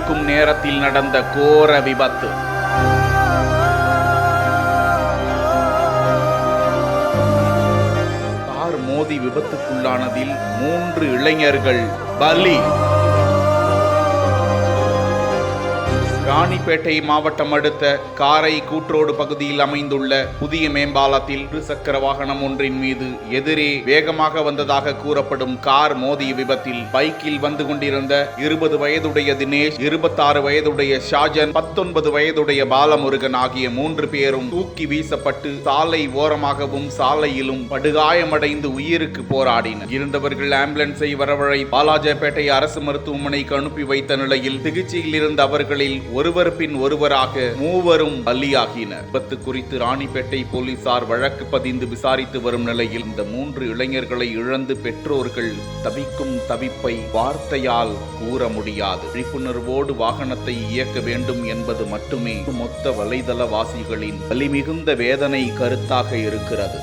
முடிக்கும் நேரத்தில் நடந்த கோர விபத்து. கார் மோதி விபத்துக்குள்ளானதில் 3 இளைஞர்கள் பலி. ராணிப்பேட்டை மாவட்டம் அடுத்த காரை கூற்றோடு பகுதியில் அமைந்துள்ள புதிய மேம்பாலத்தில் 2 சக்கர வாகனம் ஒன்றின் மீது எதிரே வேகமாக வந்ததாக கூறப்படும் கார் மோதிய விபத்தில் பைக்கில் வந்து கொண்டிருந்த 20 வயதுடைய தினேஷ், 26 வயதுடைய ஷாஜன், 19 வயதுடைய பாலமுருகன் ஆகிய 3 பேரும் தூக்கி வீசப்பட்டு சாலை ஓரமாகவும் சாலையிலும் படுகாயமடைந்து உயிருக்கு போராடினர். இருந்தவர்கள் ஆம்புலன்ஸை வரவழை வாலாஜாபேட்டை அரசு மருத்துவமனைக்கு அனுப்பி வைத்த நிலையில் சிகிச்சையில் இருந்த அவர்களில் ஒருவர் பின் ஒருவராக 3 பலியாகினர். விபத்து குறித்து ராணிப்பேட்டை போலீசார் வழக்கு பதிந்து விசாரித்து வரும் நிலையில் இந்த 3 இளைஞர்களை இழந்து பெற்றோர்கள் தவிக்கும் தவிப்பை வார்த்தையால் கூற முடியாது. விழிப்புணர்வோடு வாகனத்தை இயக்க வேண்டும் என்பது மட்டுமே மொத்த வலைதள வாசிகளின் வலிமிகுந்த வேதனை கருத்தாக இருக்கிறது.